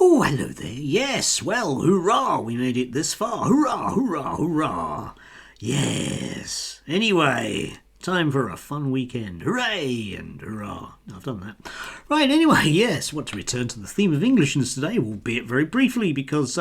Oh, hello there. Yes, well, hurrah, we made it this far. Hurrah, hurrah, hurrah. Yes. Anyway, time for a fun weekend. Hooray and hurrah. I've done that. Right, anyway, yes, want to return to the theme of Englishness today, albeit very briefly, because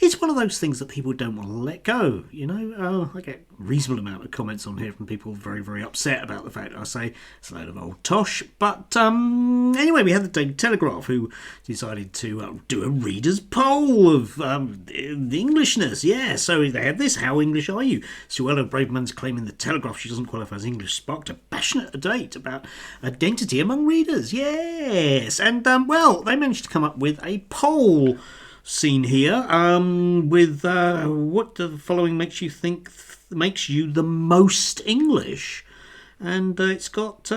it's one of those things that people don't want to let go. I get a reasonable amount of comments on here from people very, very upset about the fact I say it's a load of old tosh. But anyway, we had the Daily Telegraph who decided to do a reader's poll of the Englishness. Yeah, so they had this: how English are you? Suella Braverman's claiming the Telegraph she doesn't qualify as English sparked a passionate debate about identity among readers. Yes, and well, they managed to come up with a poll seen here with what the following makes you think makes you the most English, and it's got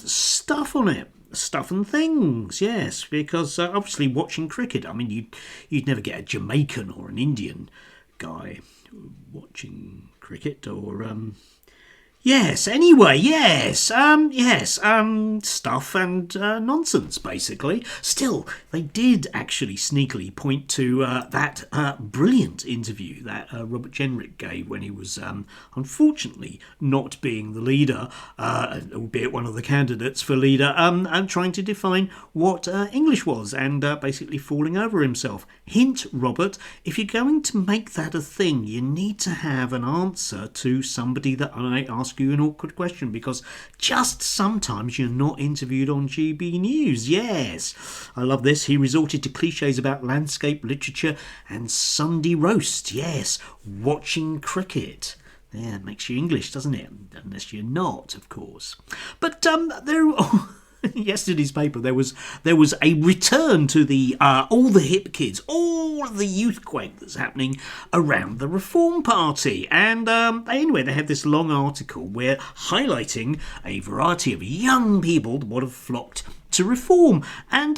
stuff on it. Stuff and things, yes, because obviously watching cricket, I mean, you'd never get a Jamaican or an Indian guy watching cricket, or yes, anyway, yes, stuff and nonsense, basically. Still, they did actually sneakily point to that brilliant interview that Robert Jenrick gave when he was, unfortunately, not being the leader, albeit one of the candidates for leader, and trying to define what English was, and basically falling over himself. Hint, Robert, if you're going to make that a thing, you need to have an answer to somebody that I ask you an awkward question, because just sometimes you're not interviewed on GB News. Yes, I love this. He resorted to cliches about landscape literature and Sunday roast. Yes, watching cricket. Yeah, it makes you English, doesn't it? Unless you're not, of course. But there. Yesterday's paper, there was a return to the all the hip kids, all the youth quake that's happening around the Reform Party, and anyway, they have this long article where highlighting a variety of young people that would have flocked to reform, and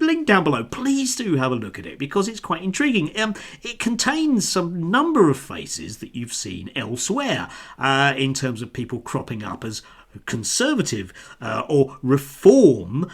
link down below. Please do have a look at it, because it's quite intriguing. It contains some number of faces that you've seen elsewhere in terms of people cropping up as conservative or reform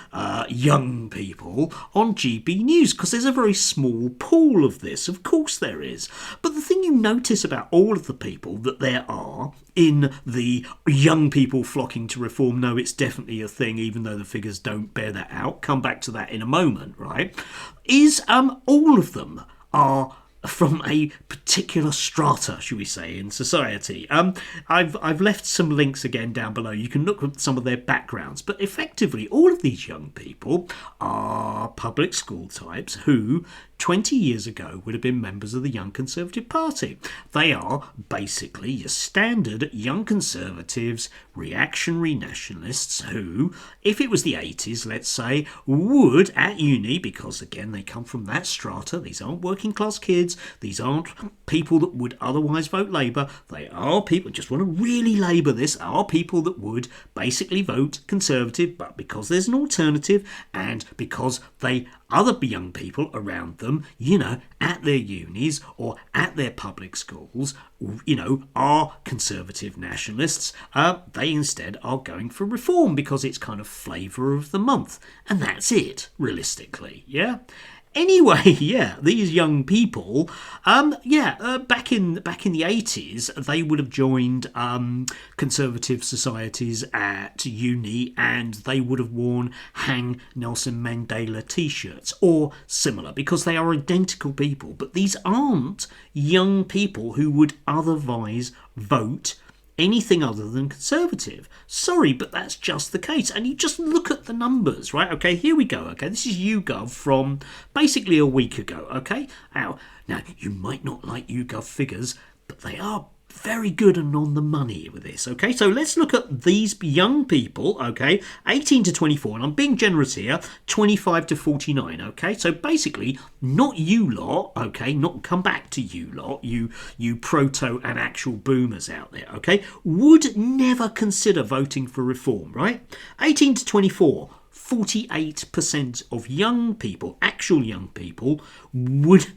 young people on GB News, because there's a very small pool of this. Of course there is. But the thing you notice about all of the people that there are in the young people flocking to reform, no, it's definitely a thing, even though the figures don't bear that out, come back to that in a moment, right, is all of them are from a particular strata, shall we say, in society. I've left some links again down below. You can look at some of their backgrounds, but effectively all of these young people are public school types who 20 years ago would have been members of the Young Conservative Party. They are basically your standard young conservatives, reactionary nationalists who, if it was the 80s, let's say, would at uni, because again they come from that strata, these aren't working class kids, these aren't people that would otherwise vote Labour, they are people, just want to really labour this, are people that would basically vote Conservative, but because there's an alternative and because they other young people around them, at their unis or at their public schools, are conservative nationalists, they instead are going for reform because it's kind of flavour of the month. And that's it, realistically, yeah? Anyway, yeah, these young people, back in the 80s, they would have joined conservative societies at uni, and they would have worn Hang Nelson Mandela t-shirts or similar, because they are identical people. But these aren't young people who would otherwise vote anything other than conservative. Sorry, but that's just the case. And you just look at the numbers, right? Okay, here we go. Okay, this is YouGov from basically a week ago. Okay, now you might not like YouGov figures, but they are very good and on the money with this. Okay, so let's look at these young people. Okay, 18 to 24, and I'm being generous here, 25 to 49. Okay, so basically not you lot. Okay, not come back to you lot, you proto and actual boomers out there. Okay, would never consider voting for reform, right? 18 to 24, 48% of young people, actual young people, would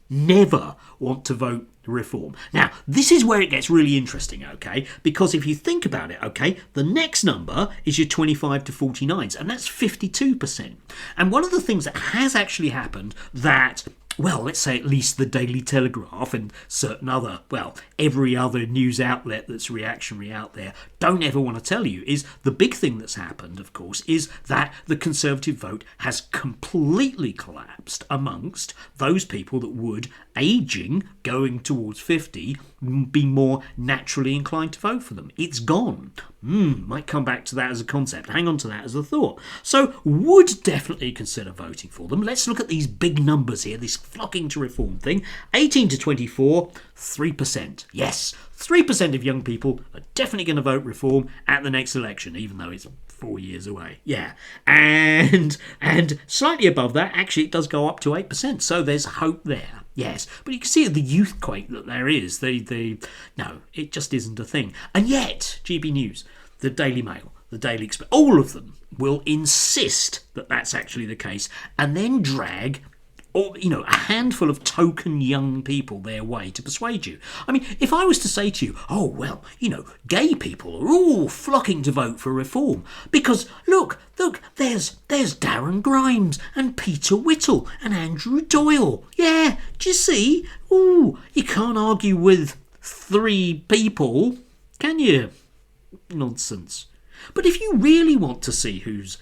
never want to vote reform. Now, this is where it gets really interesting, okay? Because if you think about it, okay, the next number is your 25 to 49s, and that's 52%. And one of the things that has actually happened that, well, let's say at least the Daily Telegraph and certain other, well, every other news outlet that's reactionary out there don't ever want to tell you is the big thing that's happened, of course, is that the Conservative vote has completely collapsed amongst those people that would, aging, going towards 50, be more naturally inclined to vote for them. It's gone. Might come back to that as a concept. Hang on to that as a thought. So would definitely consider voting for them. Let's look at these big numbers here, this flocking to reform thing. 18 to 24, 3%. Yes, 3% of young people are definitely going to vote reform at the next election, even though it's 4 years away. Yeah. And slightly above that, actually, it does go up to 8%. So there's hope there. Yes. But you can see the youth quake that there is. No, it just isn't a thing. And yet, GB News, the Daily Mail, the Daily Express, all of them will insist that that's actually the case and then drag a handful of token young people their way to persuade you. I mean, if I was to say to you, oh, well, gay people are all flocking to vote for reform because, look, there's Darren Grimes and Peter Whittle and Andrew Doyle. Yeah, do you see? Ooh, you can't argue with 3 people, can you? Nonsense. But if you really want to see who's,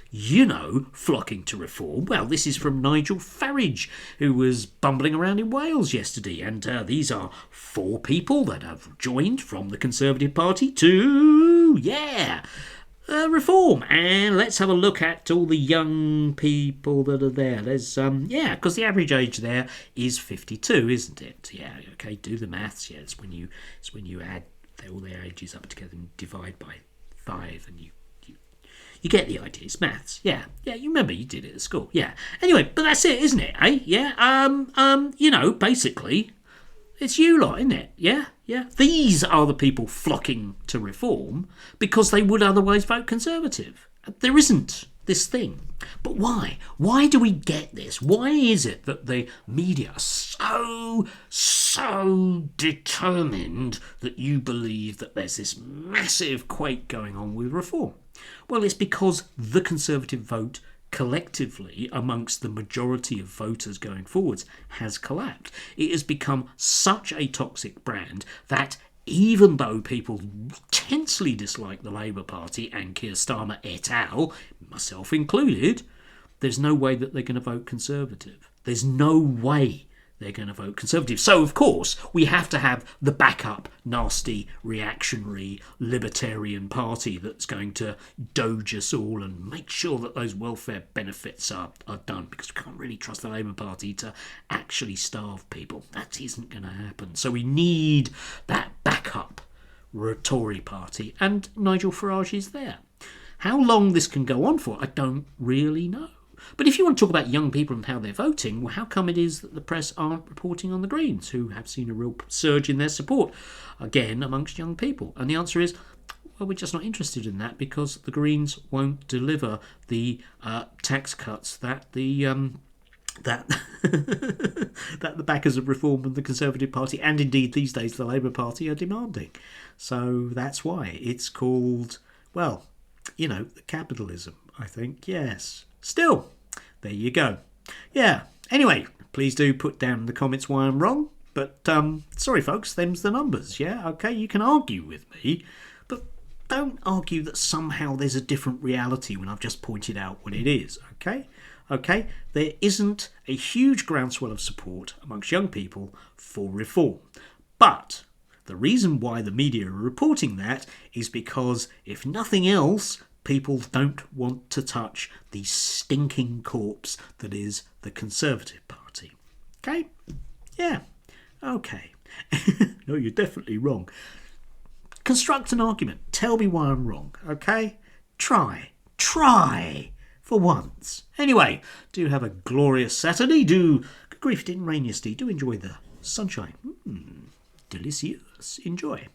flocking to reform, well, this is from Nigel Farage, who was bumbling around in Wales yesterday. And these are 4 people that have joined from the Conservative Party to, reform. And let's have a look at all the young people that are there. There's, because the average age there is 52, isn't it? Yeah, okay, do the maths. Yeah, it's when you add all their ages up together and divide by 5, and you get the idea. It's maths. Yeah, you remember you did it at school. Yeah. Anyway, but that's it, isn't it? Eh? Yeah. Basically, it's you lot, isn't it? Yeah. These are the people flocking to reform because they would otherwise vote Conservative. There isn't this thing. But why? Why do we get this? Why is it that the media are so determined that you believe that there's this massive quake going on with reform? Well, it's because the Conservative vote collectively amongst the majority of voters going forwards has collapsed. It has become such a toxic brand that even though people intensely dislike the Labour Party and Keir Starmer et al., myself included, there's no way that they're going to vote Conservative. There's no way they're going to vote Conservative. So, of course, we have to have the backup, nasty, reactionary, libertarian party that's going to doge us all and make sure that those welfare benefits are done, because we can't really trust the Labour Party to actually starve people. That isn't going to happen. So we need that backup Tory party, and Nigel Farage is there. How long this can go on for, I don't really know. But if you want to talk about young people and how they're voting, well, how come it is that the press aren't reporting on the Greens, who have seen a real surge in their support, again, amongst young people? And the answer is, well, we're just not interested in that because the Greens won't deliver the tax cuts that the that the backers of reform and the Conservative Party, and indeed these days the Labour Party, are demanding. So that's why it's called, well, capitalism, I think, yes. Still, there you go. Yeah, anyway, please do put down in the comments why I'm wrong. But, sorry folks, them's the numbers, yeah? Okay, you can argue with me, but don't argue that somehow there's a different reality when I've just pointed out what it is, okay? Okay, there isn't a huge groundswell of support amongst young people for reform. But the reason why the media are reporting that is because, if nothing else, people don't want to touch the stinking corpse that is the Conservative Party. Okay? Yeah. Okay. No, you're definitely wrong. Construct an argument. Tell me why I'm wrong. Okay? Try for once. Anyway, do have a glorious Saturday. Good grief, it didn't rain yesterday. Do enjoy the sunshine. Delicious. Enjoy.